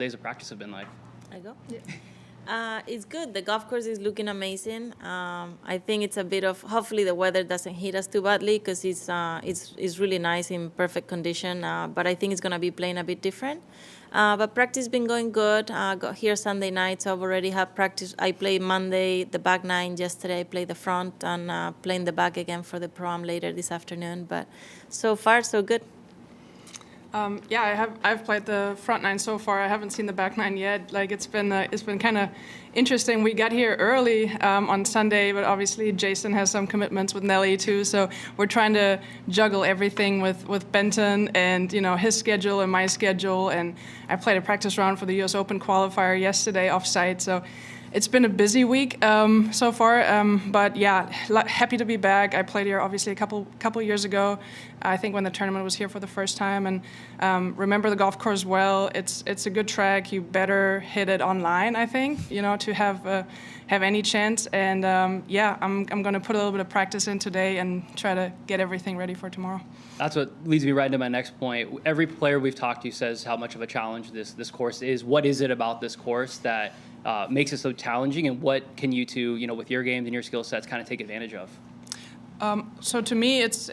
days of practice have been like? I go? Yeah. It's good. The golf course is looking amazing. I think it's a bit of, hopefully the weather doesn't hit us too badly because it's really nice in perfect condition. But I think it's going to be playing a bit different. But practice has been going good. Got here Sunday night, so I've already had practice. I played Monday the back nine. Yesterday I played the front and playing the back again for the pro-am later this afternoon. But so far, so good. I've played the front nine so far. I haven't seen the back nine yet. Like it's been kind of interesting. We got here early on Sunday, but obviously Jason has some commitments with Nelly too. So we're trying to juggle everything with Benton and his schedule and my schedule. And I played a practice round for the U.S. Open qualifier yesterday off-site. So it's been a busy week so far, but yeah, happy to be back. I played here obviously a couple years ago, I think when the tournament was here for the first time, and remember the golf course well. It's a good track. You better hit it online, I think, to have any chance. And I'm going to put a little bit of practice in today and try to get everything ready for tomorrow. That's what leads me right into my next point. Every player we've talked to says how much of a challenge this course is. What is it about this course that makes it so challenging, and what can you two, with your games and your skill sets, kind of take advantage of? So to me, it's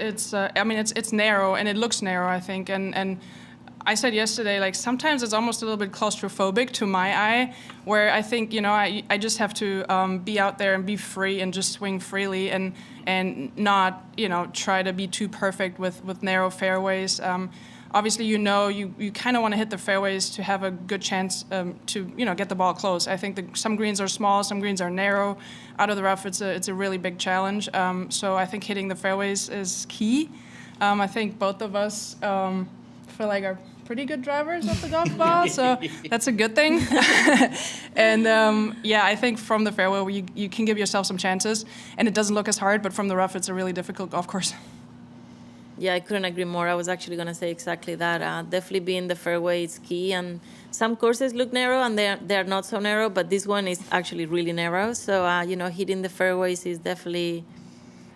narrow, and it looks narrow, I think, and I said yesterday, like sometimes it's almost a little bit claustrophobic to my eye, where I think I just have to be out there and be free and just swing freely and not try to be too perfect with narrow fairways. Obviously, you kind of want to hit the fairways to have a good chance to get the ball close. I think some greens are small, some greens are narrow. Out of the rough, it's a really big challenge. So I think hitting the fairways is key. I think both of us feel like are pretty good drivers of the golf ball, so that's a good thing. And I think from the fairway you can give yourself some chances, and it doesn't look as hard. But from the rough, it's a really difficult golf course. Yeah, I couldn't agree more. I was actually going to say exactly that. Definitely being the fairway is key. And some courses look narrow and they're not so narrow, but this one is actually really narrow. So, hitting the fairways is definitely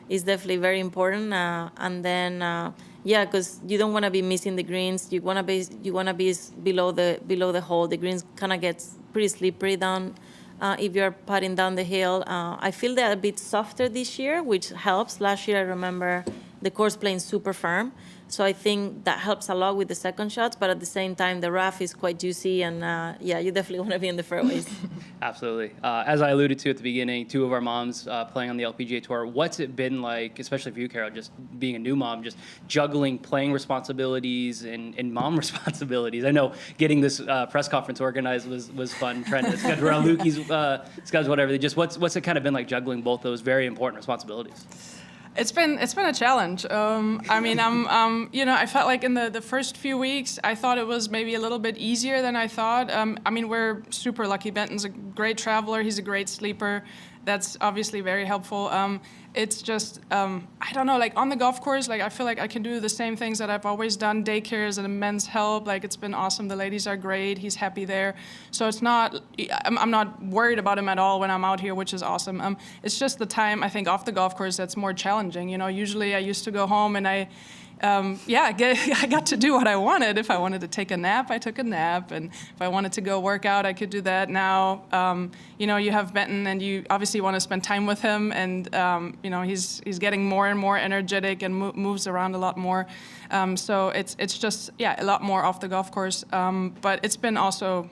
very important. And then, because you don't want to be missing the greens. You want to be below the hole. The greens kind of gets pretty slippery down if you're putting down the hill. I feel they're a bit softer this year, which helps. Last year, I remember the course playing super firm. So I think that helps a lot with the second shots, but at the same time, the rough is quite juicy, and you definitely want to be in the fairways. Absolutely. As I alluded to at the beginning, two of our moms playing on the LPGA Tour. What's it been like, especially for you, Carol, just being a new mom, just juggling playing responsibilities and mom responsibilities? I know getting this press conference organized was fun, trying to schedule around Lukey's schedule, whatever. Just what's it kind of been like juggling both those very important responsibilities? It's been a challenge. I felt like in the first few weeks, I thought it was maybe a little bit easier than I thought. We're super lucky. Benton's a great traveler. He's a great sleeper. That's obviously very helpful. It's just, I don't know, like on the golf course, like I feel like I can do the same things that I've always done, daycares and men's help. Like it's been awesome. The ladies are great. He's happy there. So it's not, I'm not worried about him at all when I'm out here, which is awesome. It's just the time, I think, off the golf course that's more challenging. Usually I used to go home and I got to do what I wanted. If I wanted to take a nap, I took a nap. And if I wanted to go work out, I could do that. Now, you have Benton and you obviously want to spend time with him. And, he's getting more and more energetic and moves around a lot more. So it's just, a lot more off the golf course. But it's been also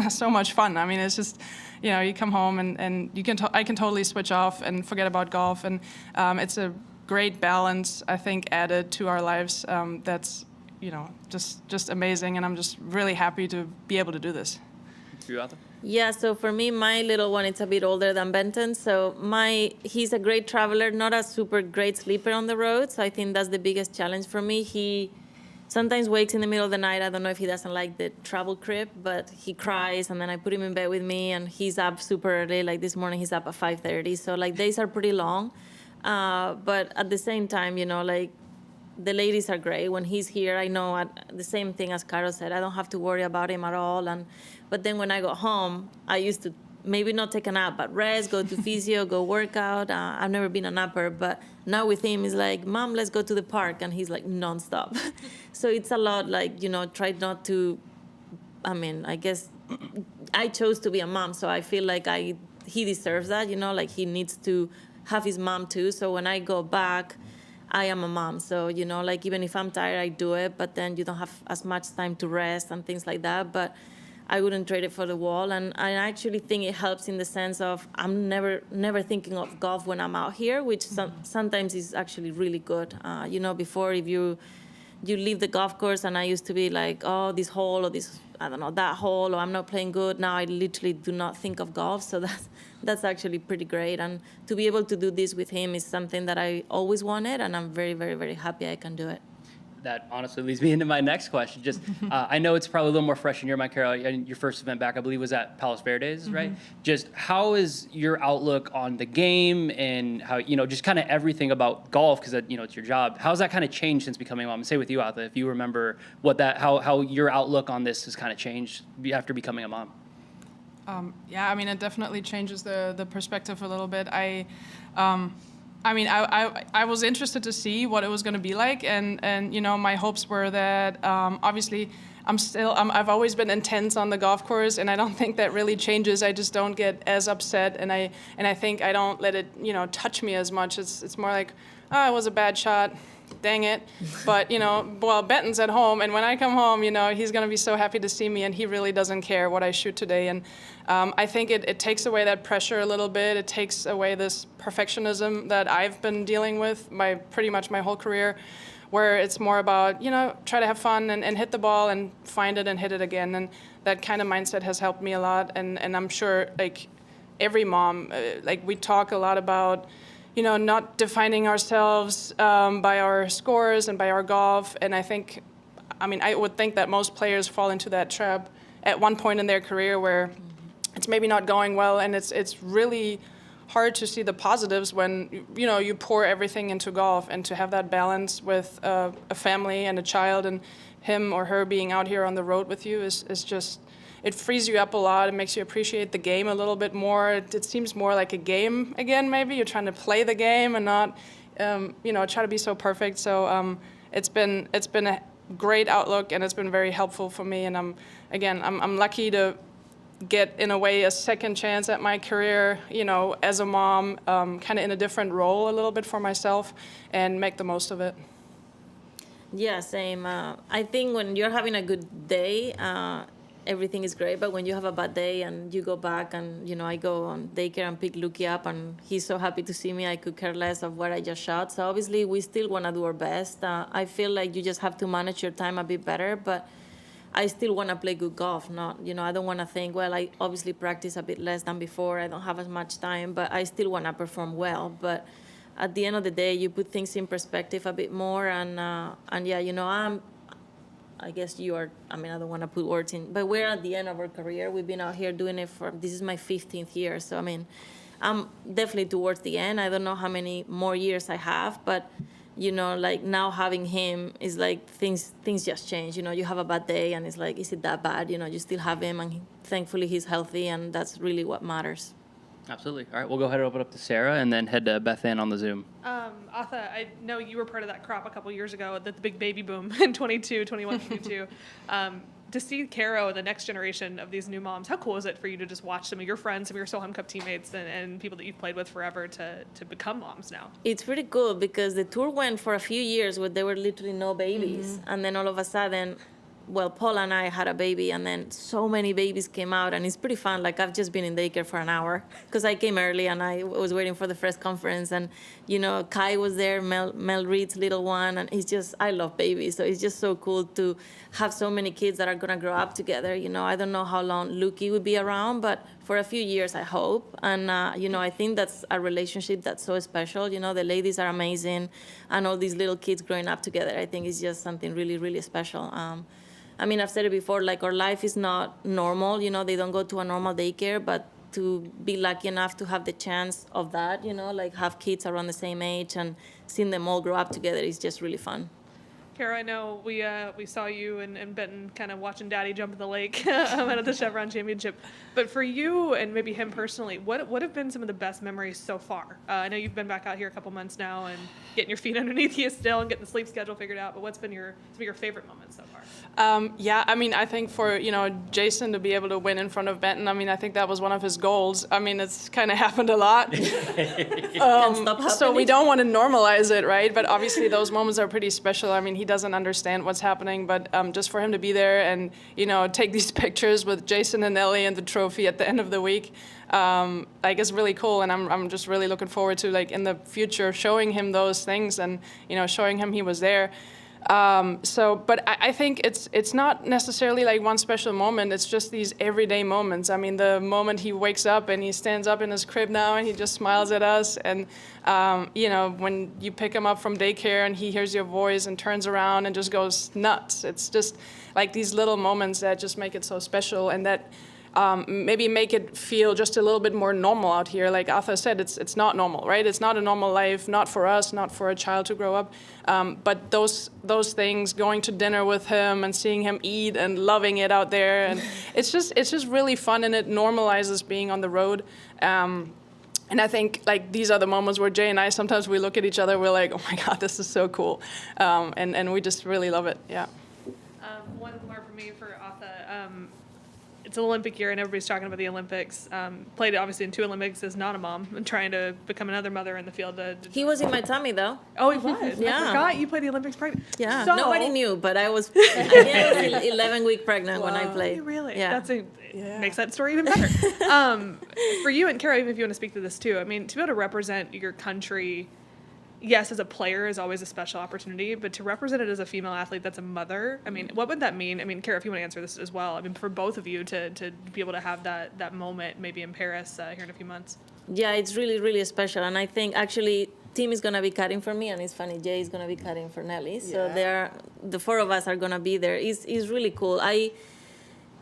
so much fun. It's just, you come home and I can totally switch off and forget about golf. And it's a great balance, I think, added to our lives. That's, just amazing, and I'm just really happy to be able to do this. Yeah, so for me, my little one, it's a bit older than Benton. So he's a great traveler, not a super great sleeper on the road. So I think that's the biggest challenge for me. He sometimes wakes in the middle of the night. I don't know if he doesn't like the travel crib, but he cries, and then I put him in bed with me, and he's up super early. Like this morning, he's up at 5:30. So days are pretty long. But at the same time, the ladies are great. When he's here, I know the same thing as Caro said. I don't have to worry about him at all. But then when I go home, I used to maybe not take a nap, but rest, go to physio, go work out. I've never been a napper, but now with him, it's like, Mom, let's go to the park. And he's like nonstop. So it's a lot try not to, I guess I chose to be a mom, so I feel like he deserves that, like he needs to have his mom too. So when I go back, I am a mom. So, like even if I'm tired, I do it, but then you don't have as much time to rest and things like that. But I wouldn't trade it for the world. And I actually think it helps in the sense of I'm never thinking of golf when I'm out here, which sometimes is actually really good. Before if you leave the golf course, and I used to be like, oh, this hole or this, I don't know, that hole, or I'm not playing good. Now I literally do not think of golf. So that's actually pretty great. And to be able to do this with him is something that I always wanted, and I'm very, very, very happy I can do it. That honestly leads me into my next question. Just, I know it's probably a little more fresh in your mind, Carol. Your first event back, I believe, was at Palos Verdes, right? Just how is your outlook on the game and how, just kind of everything about golf, because, it's your job. How's that kind of changed since becoming a mom? And say with you, Atha, if you remember how your outlook on this has kind of changed after becoming a mom. Yeah, I mean, it definitely changes the perspective a little bit. I was interested to see what it was going to be like, and my hopes were that obviously I've always been intense on the golf course, and I don't think that really changes. I just don't get as upset, and I think I don't let it touch me as much. It's more like, oh, it was a bad shot, dang it. But Benton's at home, and when I come home, he's going to be so happy to see me, and he really doesn't care what I shoot today. And I think it takes away that pressure a little bit. It takes away this perfectionism that I've been dealing with pretty much my whole career, where it's more about, try to have fun and hit the ball and find it and hit it again. And that kind of mindset has helped me a lot. And I'm sure, like, every mom, we talk a lot about, not defining ourselves by our scores and by our golf. And I would think that most players fall into that trap at one point in their career where it's maybe not going well, and it's really hard to see the positives when you pour everything into golf, and to have that balance with a family and a child, and him or her being out here on the road with you is just, it frees you up a lot. It makes you appreciate the game a little bit more. It seems more like a game again. Maybe you're trying to play the game and not try to be so perfect. So it's been a great outlook, and it's been very helpful for me. And I'm lucky to get, in a way, a second chance at my career, as a mom, kind of in a different role a little bit for myself, and make the most of it. Yeah, same. I think when you're having a good day, everything is great. But when you have a bad day and you go back, and, I go on daycare and pick Luki up, and he's so happy to see me, I could care less of what I just shot. So obviously we still want to do our best. I feel like you just have to manage your time a bit better, but I still want to play good golf. Not, I don't want to think, well, I obviously practice a bit less than before. I don't have as much time, but I still want to perform well. But at the end of the day, you put things in perspective a bit more. And yeah, I guess you are, I don't want to put words in, but we're at the end of our career. We've been out here doing it this is my 15th year. So, I'm definitely towards the end. I don't know how many more years I have, but now having him is like things just change. You have a bad day, and it's like, is it that bad? You still have him, and thankfully he's healthy, and that's really what matters. Absolutely. All right, we'll go ahead and open up to Sarah, and then head to Beth Ann on the Zoom. Atha, I know you were part of that crop a couple years ago, the big baby boom in 21, 22. To see Caro, the next generation of these new moms, how cool is it for you to just watch some of your friends, some of your Solheim Cup teammates, and people that you've played with forever to become moms now? It's pretty cool, because the tour went for a few years where there were literally no babies. And then all of a sudden, Paula and I had a baby, and then so many babies came out, and it's pretty fun. Like, I've just been in daycare for an hour because I came early, and I was waiting for the first conference, and Kai was there, Mel Reed's little one, and I love babies, so it's just so cool to have so many kids that are gonna grow up together. I don't know how long Luki would be around, but for a few years, I hope. And I think that's a relationship that's so special. The ladies are amazing, and all these little kids growing up together, I think it's just something really, really special. I've said it before, like, our life is not normal. They don't go to a normal daycare, but to be lucky enough to have the chance of that, like have kids around the same age and seeing them all grow up together is just really fun. Kara, I know we saw you and Benton kind of watching Daddy jump in the lake out at the Chevron Championship. But for you and maybe him personally, what have been some of the best memories so far? I know you've been back out here a couple months now and getting your feet underneath you still and getting the sleep schedule figured out. But what's been some of your favorite moments so far? Yeah, I mean, I think for, Jason to be able to win in front of Benton, I mean, I think that was one of his goals. I mean, it's kind of happened a lot. So we don't want to normalize it, right? But obviously those moments are pretty special. I mean, he doesn't understand what's happening, but just for him to be there and, take these pictures with Jason and Ellie and the trophy at the end of the week, it's really cool. And I'm just really looking forward to, in the future, showing him those things and, showing him he was there. But I think it's not necessarily one special moment. It's just these everyday moments. I mean, the moment he wakes up and he stands up in his crib now and he just smiles at us. And, when you pick him up from daycare and he hears your voice and turns around and just goes nuts. It's just these little moments that just make it so special and that maybe make it feel just a little bit more normal out here. Like Arthur said, it's not normal, right? It's not a normal life, not for us, not for a child to grow up. But those things, going to dinner with him and seeing him eat and loving it out there, and it's just really fun, and it normalizes being on the road. And I think these are the moments where Jay and I sometimes we look at each other, we're like, oh my God, this is so cool, and we just really love it. Yeah. One more for me for Atha. It's an Olympic year and everybody's talking about the Olympics. Played obviously in 2 Olympics as not a mom and trying to become another mother in the field. He was in my tummy though. Oh, he was? Yeah. I forgot you played the Olympics pregnant. Yeah. So, nobody knew, but I was 11-week pregnant when I played. Really? Yeah. Makes that story even better. For you and Kara, even if you want to speak to this too, I mean, to be able to represent your country, yes, as a player is always a special opportunity, but to represent it as a female athlete that's a mother, I mean, what would that mean? I mean, Kara, if you want to answer this as well, I mean, for both of you to be able to have that moment maybe in Paris here in a few months. Yeah, it's really, really special. And I think actually Tim is going to be cutting for me, and it's funny, Jay is going to be cutting for Nelly. So the 4 of us are going to be there. It's really cool.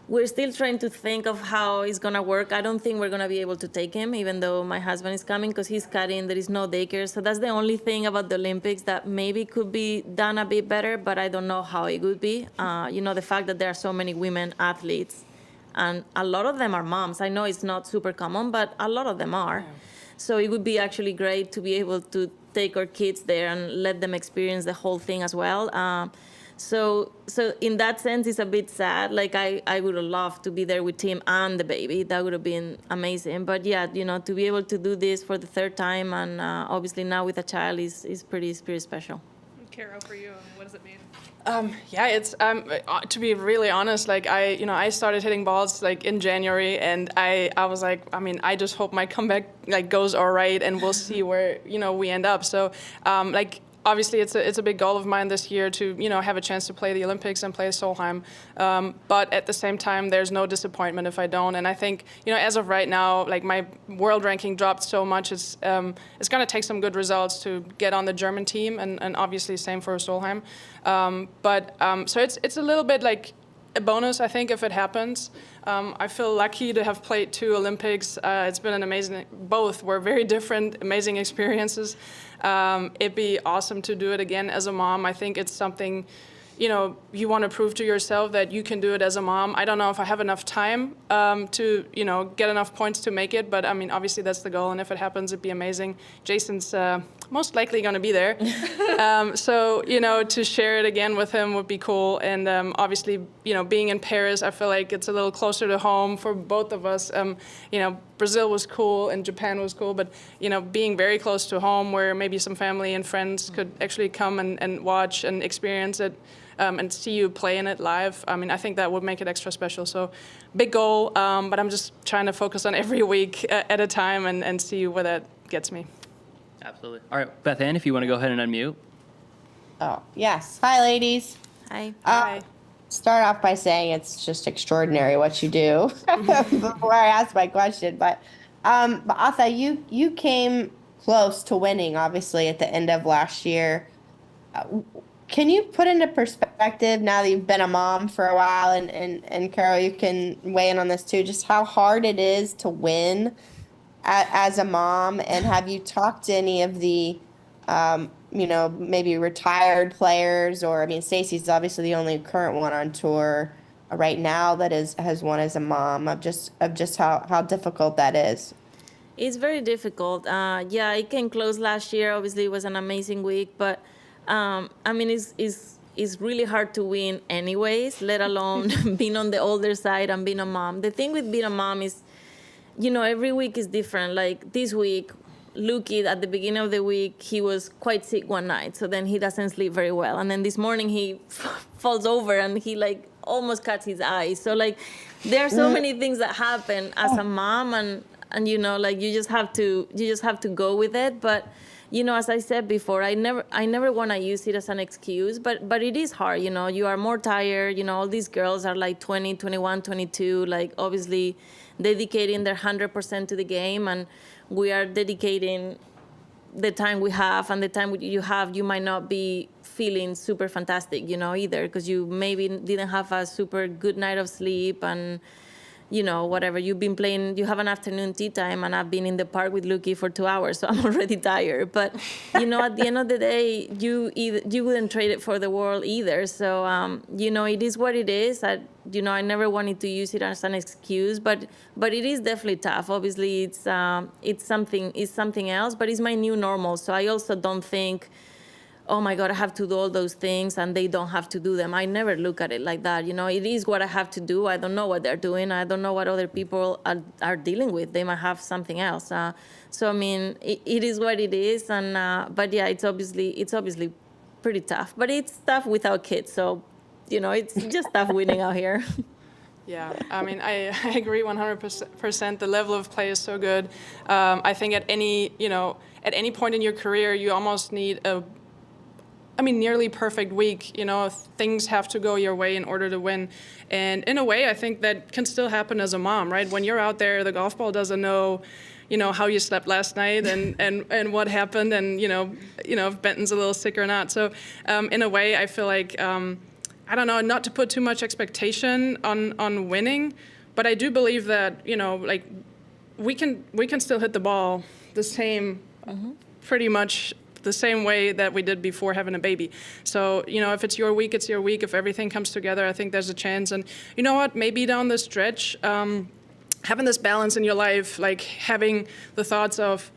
We're still trying to think of how it's going to work. I don't think we're going to be able to take him, even though my husband is coming, because he's cutting. There is no daycare. So that's the only thing about the Olympics that maybe could be done a bit better, but I don't know how it would be. The fact that there are so many women athletes, and a lot of them are moms. I know it's not super common, but a lot of them are. Yeah. So it would be actually great to be able to take our kids there and let them experience the whole thing as well. So in that sense, it's a bit sad. I would have loved to be there with Tim and the baby. That would have been amazing. But yeah, to be able to do this for the 3rd time and obviously now with a child is pretty special. Caro, for you, what does it mean? It's to be really honest, I started hitting balls in January, and I was like, I mean, I just hope my comeback goes all right, and we'll see where we end up. So obviously, it's a big goal of mine this year to have a chance to play the Olympics and play Solheim. But at the same time, there's no disappointment if I don't. And I think as of right now, my world ranking dropped so much. It's going to take some good results to get on the German team, and obviously same for Solheim. So it's a little bit a bonus, I think, if it happens. I feel lucky to have played 2 Olympics. It's been an amazing, both were very different, amazing experiences. It'd be awesome to do it again as a mom. I think it's something, you want to prove to yourself that you can do it as a mom. I don't know if I have enough time to, get enough points to make it, but I mean, obviously that's the goal, and if it happens, it'd be amazing. Jason's most likely going to be there. So, to share it again with him would be cool. And obviously, being in Paris, I feel like it's a little closer to home for both of us. Brazil was cool and Japan was cool, but, being very close to home where maybe some family and friends could actually come and watch and experience it and see you play in it live, I mean, I think that would make it extra special. So big goal, but I'm just trying to focus on every week at a time and see where that gets me. Absolutely. All right, Beth Ann, if you want to go ahead and unmute. Oh, yes. Hi, ladies. Hi. Hi. Start off by saying it's just extraordinary what you do before I ask my question. But Atha, you came close to winning, obviously, at the end of last year. Can you put into perspective, now that you've been a mom for a while, and Carol, you can weigh in on this too, just how hard it is to win as a mom, and have you talked to any of the maybe retired players, or I mean, Stacey's obviously the only current one on tour right now that has won as a mom, of just how difficult that is. It's very difficult. Yeah, it came close last year. Obviously, it was an amazing week, but I mean, it's really hard to win anyways, let alone being on the older side and being a mom. The thing with being a mom is, every week is different. Like this week, Luki, at the beginning of the week, he was quite sick one night, so then he doesn't sleep very well. And then this morning he falls over and he like almost cuts his eye. So like there are so many things that happen as a mom, and like you just have to go with it. But as I said before, I never want to use it as an excuse, but it is hard. You are more tired. All these girls are like 20, 21, 22, like obviously dedicating their 100% to the game, and we are dedicating the time we have, and the time you have, you might not be feeling super fantastic, either, because you maybe didn't have a super good night of sleep, and whatever, you've been playing, you have an afternoon tea time, and I've been in the park with Luki for 2 hours, so I'm already tired. But, at the end of the day, you wouldn't trade it for the world either. So, it is what it is. I never wanted to use it as an excuse, but it is definitely tough. Obviously, it's something else, but it's my new normal. So I also don't think, oh my God, I have to do all those things and they don't have to do them. I never look at it like that. It is what I have to do. I don't know what they're doing. I don't know what other people are dealing with. They might have something else. So I mean, it is what it is. And but yeah, it's obviously pretty tough. But it's tough without kids. So it's just tough winning out here. Yeah, I mean, I agree 100%. The level of play is so good. I think at any point in your career, you almost need nearly perfect week. Things have to go your way in order to win. And in a way, I think that can still happen as a mom, right? When you're out there, the golf ball doesn't know, how you slept last night and what happened, and, if Benton's a little sick or not. So in a way, I feel like, I don't know, not to put too much expectation on winning, but I do believe that, like we can still hit the ball the same, pretty much the same way that we did before having a baby. So, if it's your week, it's your week. If everything comes together, I think there's a chance. And you know what, maybe down the stretch, having this balance in your life, like having the thoughts of,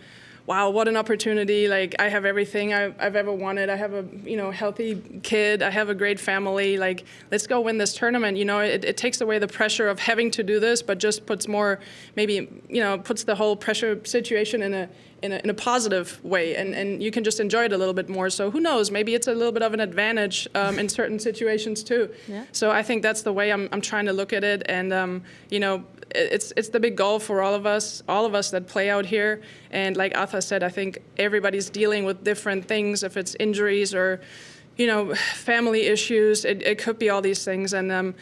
wow, what an opportunity. Like I have everything I've ever wanted. I have a, healthy kid. I have a great family. Like, let's go win this tournament. It takes away the pressure of having to do this, but just puts more, maybe, puts the whole pressure situation in a positive way, and you can just enjoy it a little bit more. So who knows, maybe it's a little bit of an advantage in certain situations too. Yeah. So I think that's the way I'm trying to look at it, and it's the big goal for all of us that play out here. And like Atha said, I think everybody's dealing with different things, if it's injuries or family issues. It could be all these things, and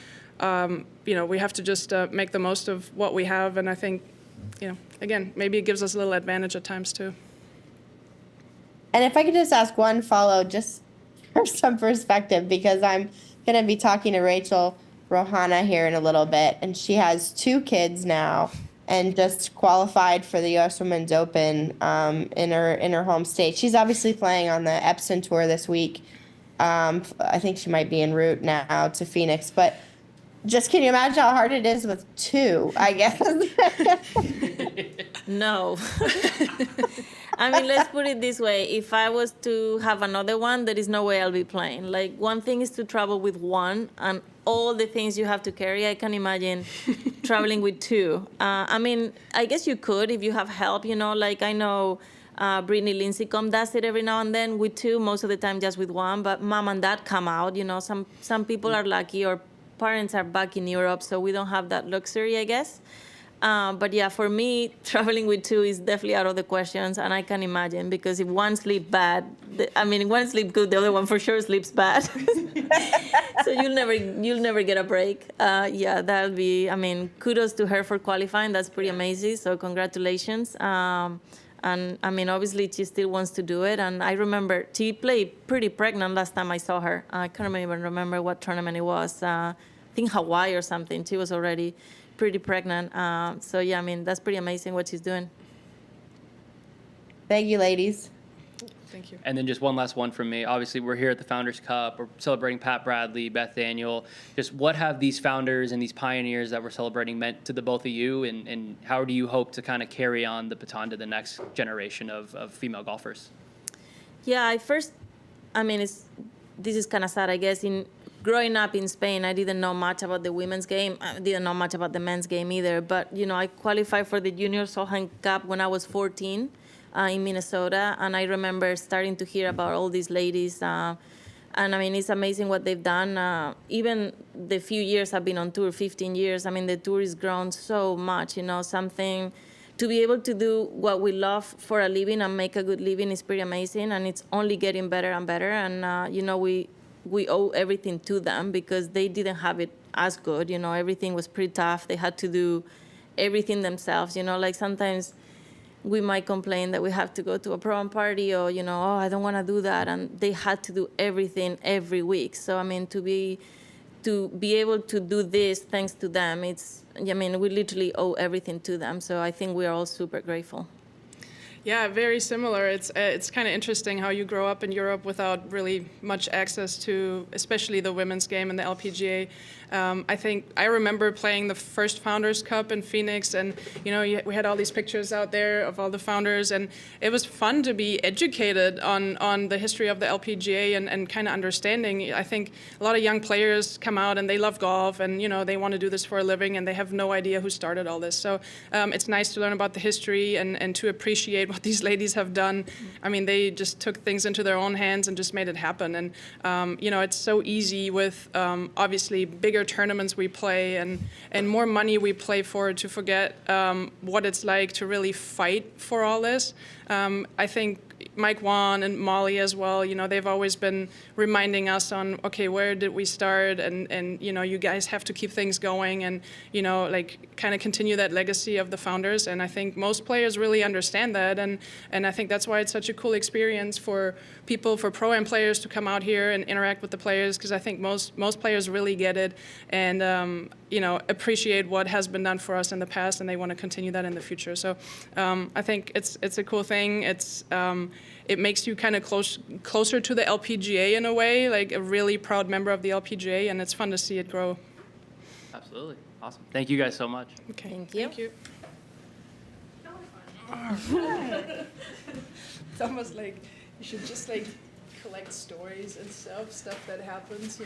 we have to just make the most of what we have. And I think again, maybe it gives us a little advantage at times too. And if I could just ask one follow, just for some perspective, because I'm going to be talking to Rachel Rohana here in a little bit, and she has 2 kids now and just qualified for the U.S. Women's Open in her home state. She's obviously playing on the Epson Tour this week. I think she might be en route now to Phoenix, but just can you imagine how hard it is with 2, I guess? No. I mean, let's put it this way. If I was to have another one, there is no way I'll be playing. Like, one thing is to travel with one and all the things you have to carry. I can imagine traveling with 2. I mean, I guess you could if you have help, like I know Brittany Lincecum does it every now and then with 2, most of the time just with 1, but mom and dad come out, some people are lucky, or parents are back in Europe, so we don't have that luxury, I guess. But yeah, for me, traveling with 2 is definitely out of the questions, and I can imagine, because if one sleeps bad, one sleeps good, the other one for sure sleeps bad. So you'll never get a break. Yeah, that'll be, kudos to her for qualifying. That's pretty amazing. So congratulations. And obviously she still wants to do it. And I remember she played pretty pregnant last time I saw her. I can't even remember what tournament it was. I think Hawaii or something. She was already pretty pregnant. So yeah, that's pretty amazing what she's doing. Thank you, ladies. Thank you. And then just one last one from me. Obviously, we're here at the Founders Cup. We're celebrating Pat Bradley, Beth Daniel. Just what have these founders and these pioneers that we're celebrating meant to the both of you, and how do you hope to kind of carry on the baton to the next generation of female golfers? Yeah, this is kind of sad, I guess. In growing up in Spain, I didn't know much about the women's game. I didn't know much about the men's game either. But, I qualified for the Junior Solheim Cup when I was 14 in Minnesota. And I remember starting to hear about all these ladies. And, it's amazing what they've done. Even the few years I've been on tour, 15 years, the tour has grown so much, something. To be able to do what we love for a living and make a good living is pretty amazing. And it's only getting better and better. And, we owe everything to them because they didn't have it as good. Everything was pretty tough. They had to do everything themselves. Like sometimes we might complain that we have to go to a prom party or, oh, I don't want to do that. And they had to do everything every week. So, to be able to do this thanks to them, we literally owe everything to them. So I think we are all super grateful. Yeah, very similar. It's kind of interesting how you grow up in Europe without really much access to, especially the women's game and the LPGA. I remember playing the first Founders Cup in Phoenix, and we had all these pictures out there of all the founders, and it was fun to be educated on the history of the LPGA and kind of understanding. I think a lot of young players come out and they love golf, and they want to do this for a living, and they have no idea who started all this. So it's nice to learn about the history and to appreciate what these ladies have done. They just took things into their own hands and just made it happen. And it's so easy with obviously bigger tournaments we play and more money we play for to forget what it's like to really fight for all this. I think Mike Wan and Molly as well, they've always been reminding us on, okay, where did we start? And you guys have to keep things going and, kind of continue that legacy of the founders. And I think most players really understand that. And I think that's why it's such a cool experience for people, for Pro-Am players to come out here and interact with the players, because I think most players really get it and, appreciate what has been done for us in the past, and they want to continue that in the future. So I think it's a cool thing. It makes you kind of closer to the LPGA in a way, like a really proud member of the LPGA, and it's fun to see it grow. Absolutely. Awesome. Thank you guys so much. Okay. Thank you. Thank you. It's almost like you should just collect stories and stuff that happens.